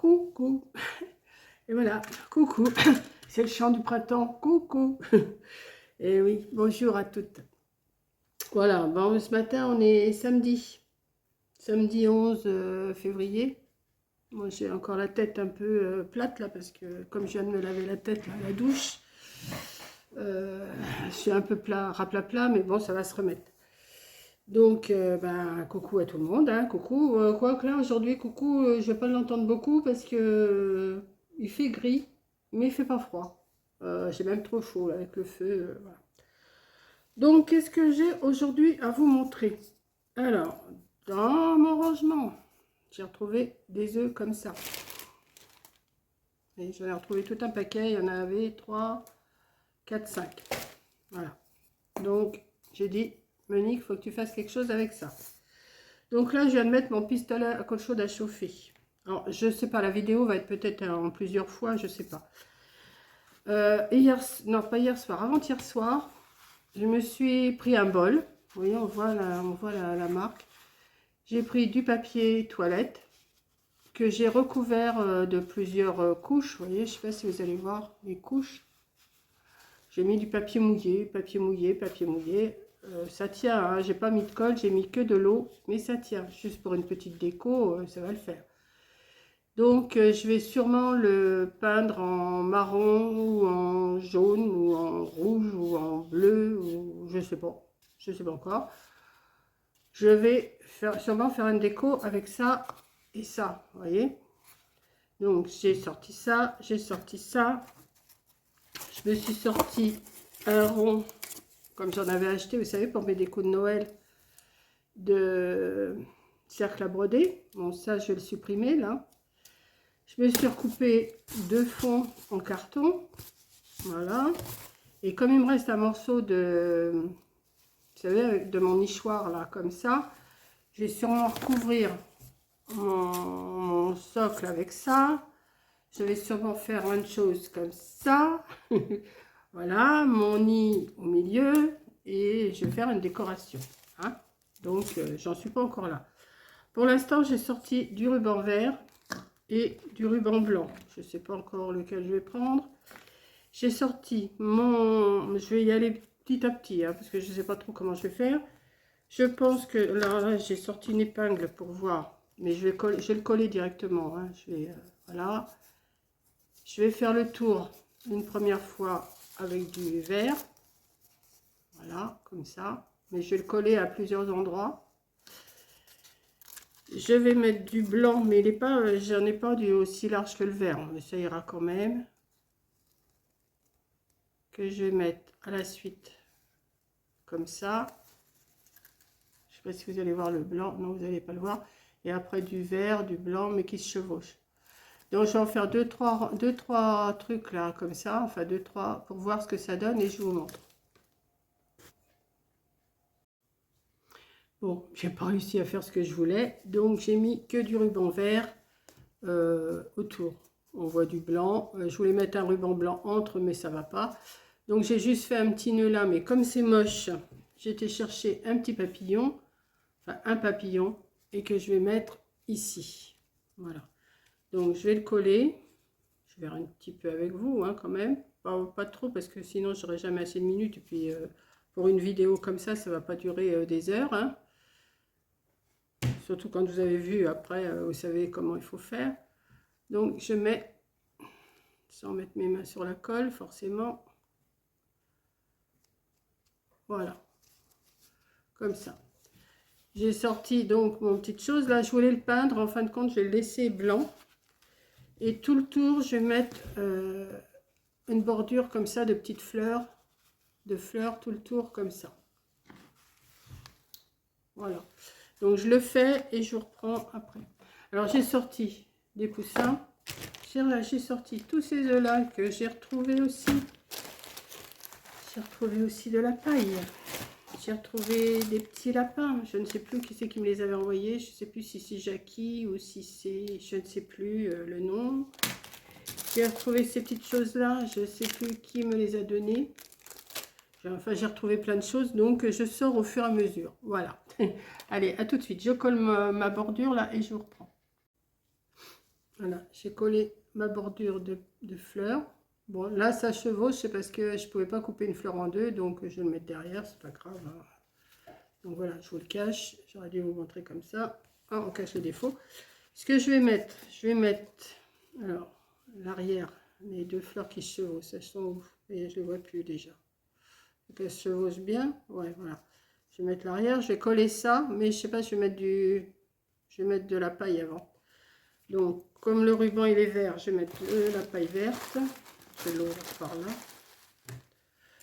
coucou. Et voilà, coucou. C'est le chant du printemps, coucou. Et oui, bonjour à toutes. Voilà, bon, ce matin on est samedi. Samedi 11 février. Moi j'ai encore la tête un peu plate là parce que comme je viens de me laver la tête là, à la douche, je suis un peu plat, raplat, mais bon ça va se remettre. Donc, ben, coucou à tout le monde, hein, coucou. Quoique là, aujourd'hui, coucou, je vais pas l'entendre beaucoup parce que il fait gris, mais il fait pas froid. J'ai même trop chaud là, avec le feu. Voilà. Donc, qu'est-ce que j'ai aujourd'hui à vous montrer? Alors, dans mon rangement, j'ai retrouvé des œufs comme ça. Et j'en ai retrouvé tout un paquet, il y en avait 3, 4, 5. Voilà. Donc, j'ai dit, Monique, il faut que tu fasses quelque chose avec ça. Donc là, je viens de mettre mon pistolet à colle chaude à chauffer. Alors, je sais pas, la vidéo va être peut-être en plusieurs fois, je sais pas. Non, pas hier soir, avant-hier soir, je me suis pris un bol. Vous voyez, on voit la marque. J'ai pris du papier toilette que j'ai recouvert de plusieurs couches. Vous voyez, je sais pas si vous allez voir les couches. J'ai mis du papier mouillé, papier mouillé, papier mouillé. Ça tient, hein. J'ai pas mis de colle, j'ai mis que de l'eau, mais ça tient. Juste pour une petite déco, ça va le faire. Donc, je vais sûrement le peindre en marron, ou en jaune, ou en rouge, ou en bleu, ou je sais pas encore. Je vais sûrement faire une déco avec ça et ça, vous voyez. Donc, j'ai sorti ça, j'ai sorti ça. Je me suis sorti un rond, comme j'en avais acheté, vous savez, pour mes décos de Noël, de cercle à broder. Bon, ça, je vais le supprimer, là. Je me suis recoupé 2 fonds en carton. Voilà. Et comme il me reste un morceau de, vous savez, de mon nichoir, là, comme ça, je vais sûrement recouvrir mon socle avec ça. Je vais sûrement faire une chose comme ça. Voilà, mon nid au milieu. Et je vais faire une décoration. Hein. Donc, j'en suis pas encore là. Pour l'instant, j'ai sorti du ruban vert et du ruban blanc. Je ne sais pas encore lequel je vais prendre. J'ai sorti mon... Je vais y aller petit à petit, hein, parce que je ne sais pas trop comment je vais faire. Je pense que là j'ai sorti une épingle pour voir. Mais je vais le coller directement. Hein. Voilà. Je vais faire le tour une première fois avec du vert. Voilà, comme ça. Mais je vais le coller à plusieurs endroits. Je vais mettre du blanc, mais il est pas, j'en ai pas du aussi large que le vert, mais ça ira quand même. Que je vais mettre à la suite comme ça. Je sais pas si vous allez voir le blanc, non vous n'allez pas le voir. Et après du vert, du blanc, mais qui se chevauchent. Donc je vais en faire deux, trois trucs là, comme ça, enfin 2, 3 pour voir ce que ça donne et je vous montre. Bon, j'ai pas réussi à faire ce que je voulais, donc j'ai mis que du ruban vert autour. On voit du blanc. Je voulais mettre un ruban blanc entre, mais ça va pas. Donc j'ai juste fait un petit nœud là, mais comme c'est moche, j'ai été chercher un petit papillon, enfin un papillon, et que je vais mettre ici. Voilà. Donc je vais le coller. Je vais faire un petit peu avec vous, hein, quand même. Pas trop, parce que sinon j'aurai jamais assez de minutes. Et puis pour une vidéo comme ça va pas durer des heures. Hein. Surtout quand vous avez vu, après, vous savez comment il faut faire. Donc, je mets, sans mettre mes mains sur la colle, forcément. Voilà. Comme ça. J'ai sorti donc mon petite chose. Là, je voulais le peindre. En fin de compte, je vais le laisser blanc. Et tout le tour, je vais mettre une bordure comme ça de petites fleurs. De fleurs tout le tour comme ça. Voilà. Donc, je le fais et je vous reprends après. Alors, j'ai sorti des coussins. J'ai sorti tous ces œufs là que j'ai retrouvé aussi. J'ai retrouvé aussi de la paille. J'ai retrouvé des petits lapins. Je ne sais plus qui c'est qui me les avait envoyés. Je ne sais plus si c'est Jackie ou si c'est... Je ne sais plus le nom. J'ai retrouvé ces petites choses-là. Je ne sais plus qui me les a données. Enfin, j'ai retrouvé plein de choses. Donc, je sors au fur et à mesure. Voilà. Allez, à tout de suite. Je colle ma bordure là et je vous reprends. Voilà, j'ai collé ma bordure de fleurs. Bon, là, ça chevauche, c'est parce que je pouvais pas couper une fleur en deux, donc je vais le mettre derrière, c'est pas grave, hein. Donc voilà, je vous le cache. J'aurais dû vous montrer comme ça. Ah, on cache les défauts. Ce que je vais mettre, alors, l'arrière, les deux fleurs qui se chevauchent, elles sont où? Et je les vois plus déjà. Donc elles se chevauchent bien. Ouais, voilà. Je vais mettre l'arrière, je vais coller ça, mais je sais pas, je vais mettre de la paille avant. Donc, comme le ruban il est vert, je vais mettre la paille verte. Je vais l'ouvrir par là.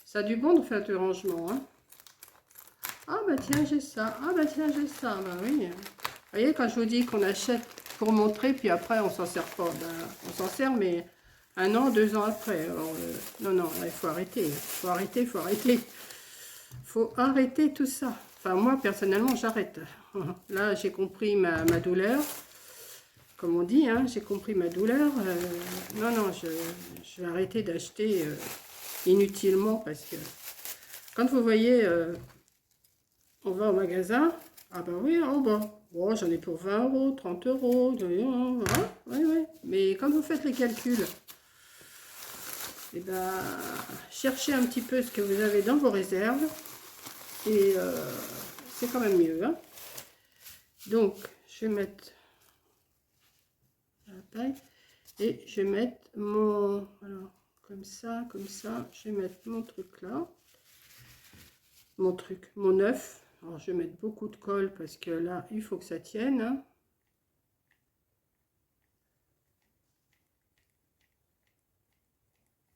Ça a du bon de faire du rangement, hein. Ah bah tiens, j'ai ça. Ah bah tiens, j'ai ça. Bah oui. Vous voyez, quand je vous dis qu'on achète pour montrer, puis après on s'en sert pas. Ben, on s'en sert, mais 1 an, 2 ans après. Alors, non, non, là, il faut arrêter. Il faut arrêter, il faut arrêter. Il faut arrêter tout ça. Enfin, moi, personnellement, j'arrête. Là, j'ai compris ma douleur. Comme on dit, hein, j'ai compris ma douleur. Non, non, je vais arrêter d'acheter inutilement parce que quand vous voyez, on va au magasin, ah ben oui, oh ben, bon, j'en ai pour 20 €, 30 €, hein, oui, oui. Mais quand vous faites les calculs, eh ben, cherchez un petit peu ce que vous avez dans vos réserves et c'est quand même mieux, hein. Donc, je vais mettre la paille. Et je vais mettre mon... Alors, comme ça, je vais mettre mon truc là. Mon œuf. Alors, je vais mettre beaucoup de colle parce que là, il faut que ça tienne, hein.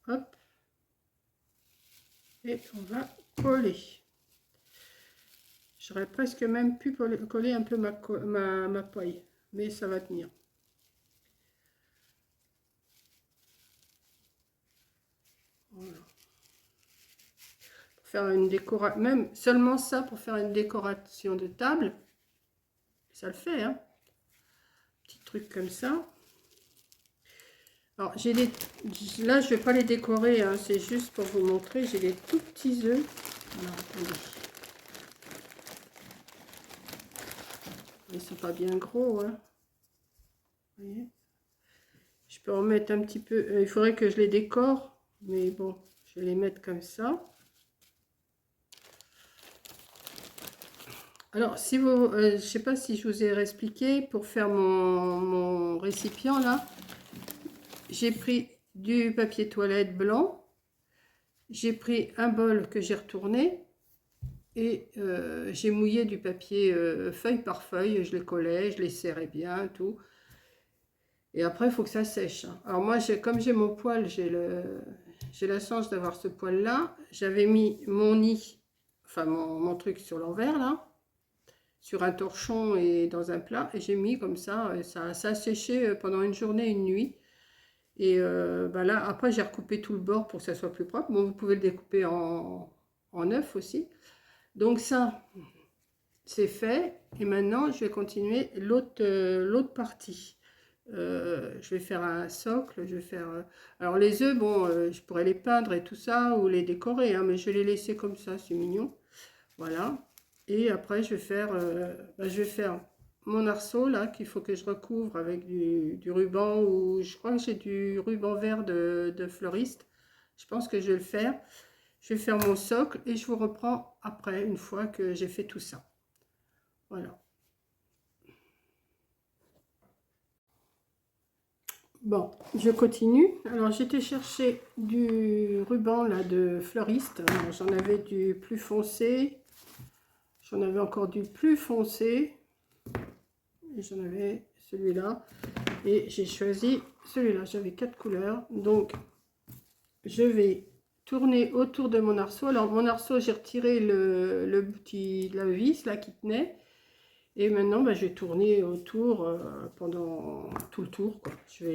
Hop. Et on va coller. J'aurais presque même pu coller un peu ma paille. Mais ça va tenir. Voilà. Pour faire une décoration, même seulement ça pour faire une décoration de table, ça le fait, hein. Petit truc comme ça. Alors, j'ai des... Là, je vais pas les décorer, hein, c'est juste pour vous montrer. J'ai des tout petits œufs. Alors, attendez. Ils sont pas bien gros, hein. Vous voyez, je peux en mettre un petit peu. Il faudrait que je les décore, mais bon, je vais les mettre comme ça. Alors, si vous, je sais pas si je vous ai expliqué, pour faire mon récipient là, j'ai pris du papier toilette blanc, j'ai pris un bol que j'ai retourné et j'ai mouillé du papier feuille par feuille, je les collais, je les serrais bien, tout. Et après, il faut que ça sèche, hein. Alors moi, comme j'ai mon poêle, j'ai la chance d'avoir ce poêle là. J'avais mis mon nid, enfin mon truc sur l'envers là, sur un torchon et dans un plat, et j'ai mis comme ça, ça a séché pendant une journée, une nuit. Et bah là, après, j'ai recoupé tout le bord pour que ça soit plus propre. Bon, vous pouvez le découper en œuf aussi. Donc ça, c'est fait. Et maintenant, je vais continuer l'autre partie. Je vais faire un socle. Je vais faire. Alors les œufs, bon, je pourrais les peindre et tout ça ou les décorer, hein, mais je vais les laisser comme ça, c'est mignon. Voilà. Et après, je vais faire mon arceau là qu'il faut que je recouvre avec du ruban, ou je crois que j'ai du ruban vert de fleuriste. Je pense que je vais le faire. Je vais faire mon socle et je vous reprends après, une fois que j'ai fait tout ça. Voilà. Bon, je continue. Alors, j'étais chercher du ruban là de fleuriste. J'en avais du plus foncé. J'en avais encore du plus foncé. Et j'en avais celui-là. Et j'ai choisi celui-là. J'avais 4 couleurs. Donc, je vais tourner autour de mon arceau. Alors, mon arceau, j'ai retiré la vis là qui tenait. Et maintenant, bah, je vais tourner autour pendant tout le tour, quoi. Je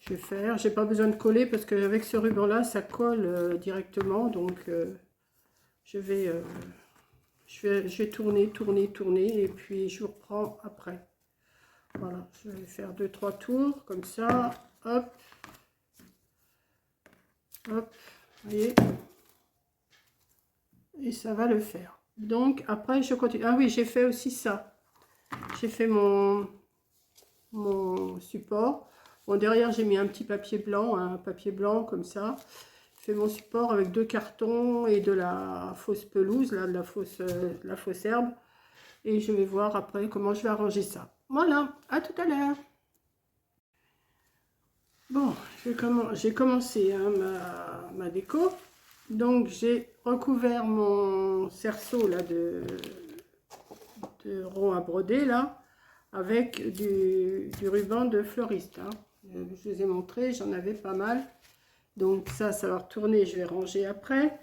vais faire. J'ai pas besoin de coller parce qu'avec ce ruban-là, ça colle directement. Donc, je vais tourner, tourner, tourner. Et puis, je vous reprends après. Voilà, je vais faire 2-3 tours comme ça. Hop. Hop. Vous voyez. Et ça va le faire. Donc, après, je continue. Ah oui, j'ai fait aussi ça. J'ai fait mon support. Bon, derrière, j'ai mis un petit papier blanc, hein, un papier blanc comme ça. Je fais mon support avec 2 cartons et de la fausse pelouse, là, de la fausse herbe. Et je vais voir après comment je vais arranger ça. Voilà, à tout à l'heure. Bon, j'ai commencé hein, ma déco. Donc, j'ai recouvert mon cerceau là, de rond à broder là, avec du ruban de fleuriste. Hein. Je vous ai montré, j'en avais pas mal. Donc ça va retourner, je vais ranger après.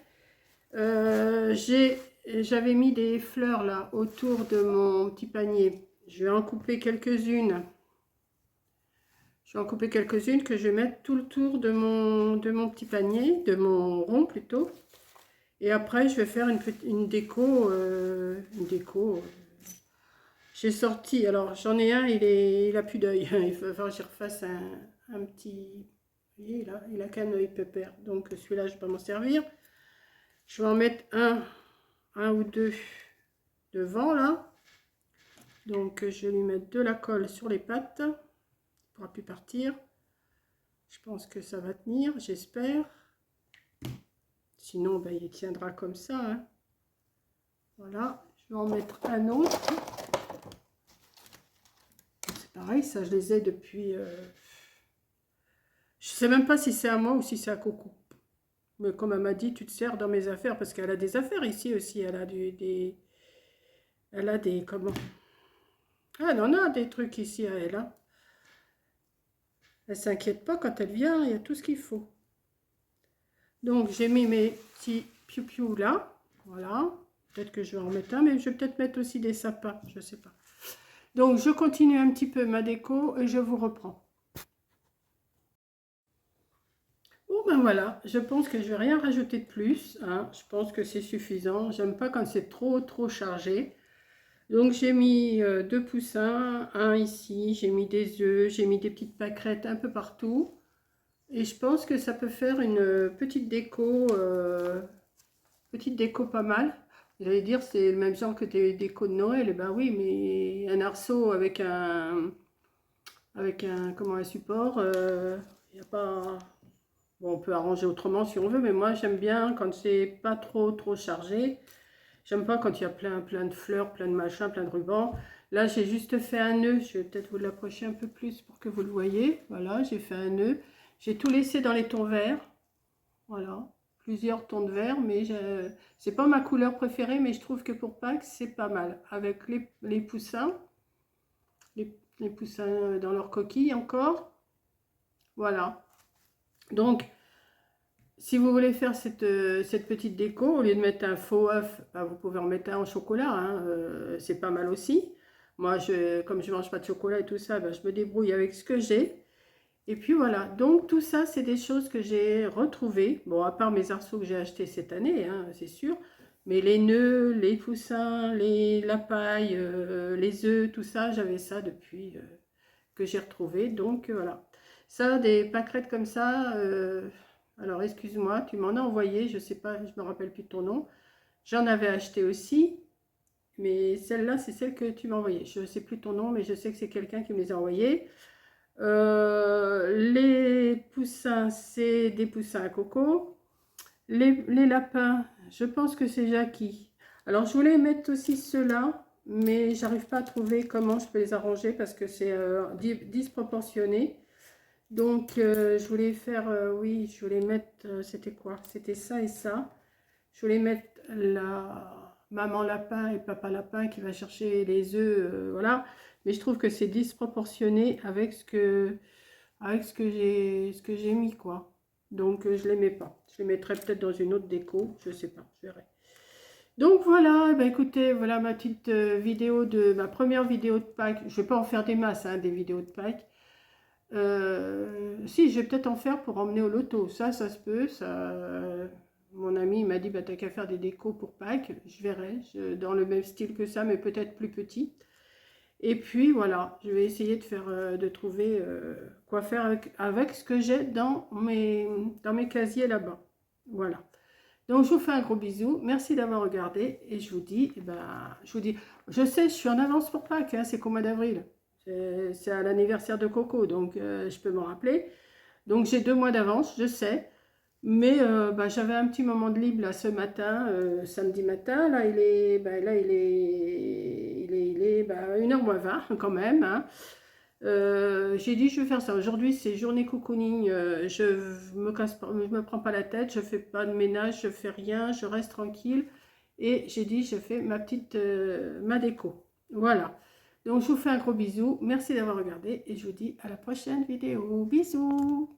J'avais mis des fleurs là autour de mon petit panier. Je vais en couper quelques-unes. Je vais en couper quelques-unes que je vais mettre tout le tour de mon petit panier, de mon rond plutôt. Et après, je vais faire une déco. J'ai sorti, alors j'en ai un, il a plus d'œil. Il va falloir que je refasse un petit. Vous voyez, là, il a qu'un œil pépère. Donc celui-là, je vais pas m'en servir. Je vais en mettre un ou deux devant là. Donc je vais lui mettre de la colle sur les pattes. Il ne pourra plus partir. Je pense que ça va tenir, j'espère. Sinon, ben, il tiendra comme ça. Hein. Voilà, je vais en mettre un autre. C'est pareil, ça je les ai depuis... Je sais même pas si c'est à moi ou si c'est à Coco. Mais comme elle m'a dit, tu te sers dans mes affaires, parce qu'elle a des affaires ici aussi. Elle a elle a des... Comment? Ah, elle en a des trucs ici à elle. Hein. Elle s'inquiète pas quand elle vient, il y a tout ce qu'il faut. Donc, j'ai mis mes petits piou-piou là. Voilà. Peut-être que je vais en mettre un, mais je vais peut-être mettre aussi des sapins. Je sais pas. Donc, je continue un petit peu ma déco et je vous reprends. Bon, ben voilà. Je pense que je vais rien rajouter de plus. Hein. Je pense que c'est suffisant. J'aime pas quand c'est trop chargé. Donc, j'ai mis 2 poussins. Un ici. J'ai mis des œufs. J'ai mis des petites pâquerettes un peu partout. Et je pense que ça peut faire une petite déco pas mal. Vous allez dire, c'est le même genre que des décos de Noël. Et ben oui, mais un arceau avec un comment, un support, y a pas... Bon, on peut arranger autrement si on veut, mais moi j'aime bien quand c'est pas trop chargé. J'aime pas quand il y a plein de fleurs, plein de machins, plein de rubans. Là, j'ai juste fait un nœud. Je vais peut-être vous l'approcher un peu plus pour que vous le voyez. Voilà, j'ai fait un nœud. J'ai tout laissé dans les tons verts. Voilà, plusieurs tons de vert, mais c'est pas ma couleur préférée, mais je trouve que pour Pâques, c'est pas mal. Avec les poussins, les poussins dans leur coquille encore. Voilà. Donc, si vous voulez faire cette petite déco, au lieu de mettre un faux œuf, bah, vous pouvez en mettre un en chocolat, hein, c'est pas mal aussi. Moi, comme je mange pas de chocolat et tout ça, bah, je me débrouille avec ce que j'ai. Et puis voilà, donc tout ça, c'est des choses que j'ai retrouvées. Bon, à part mes arceaux que j'ai achetés cette année, hein, c'est sûr. Mais les nœuds, les poussins, la paille, les œufs, tout ça, j'avais ça depuis que j'ai retrouvé. Donc voilà. Ça, des pâquerettes comme ça, alors excuse-moi, tu m'en as envoyé, je sais pas, je me rappelle plus de ton nom. J'en avais acheté aussi, mais celle-là, c'est celle que tu m'as envoyée. Je ne sais plus ton nom, mais je sais que c'est quelqu'un qui me les a envoyés. Les poussins, c'est des poussins à coco. Les lapins, je pense que c'est Jackie. Alors, je voulais mettre aussi ceux-là, mais j'arrive pas à trouver comment je peux les arranger parce que c'est disproportionné. Donc, je voulais faire, oui, je voulais mettre, c'était quoi? C'était ça et ça. Je voulais mettre la maman lapin et papa lapin qui va chercher les œufs, voilà. Mais je trouve que c'est disproportionné avec ce que j'ai mis, quoi. Donc, je les mets pas. Je les mettrai peut-être dans une autre déco, je sais pas, je verrai. Donc voilà, ben écoutez, voilà ma petite vidéo ma première vidéo de Pâques. Je vais pas en faire des masses, hein, des vidéos de Pâques. Si, je vais peut-être en faire pour emmener au loto. Ça se peut. Mon ami m'a dit, bah, t'as qu'à faire des décos pour Pâques. Je verrai, dans le même style que ça, mais peut-être plus petit. Et puis voilà, je vais essayer de trouver quoi faire avec ce que j'ai dans mes casiers là-bas. Voilà. Donc je vous fais un gros bisou. Merci d'avoir regardé et je vous dis, je sais, je suis en avance pour Pâques, hein, c'est qu'au mois d'avril. C'est à l'anniversaire de Coco, donc je peux m'en rappeler. Donc j'ai 2 mois d'avance, je sais. Mais bah, j'avais un petit moment de libre là ce matin, samedi matin. Là, il est 1h moins 20 quand même. Hein. J'ai dit je vais faire ça. Aujourd'hui c'est journée cocooning. Je me casse pas, je me prends pas la tête, je fais pas de ménage, je fais rien, je reste tranquille. Et j'ai dit je fais ma petite ma déco. Voilà. Donc je vous fais un gros bisou. Merci d'avoir regardé et je vous dis à la prochaine vidéo. Bisous.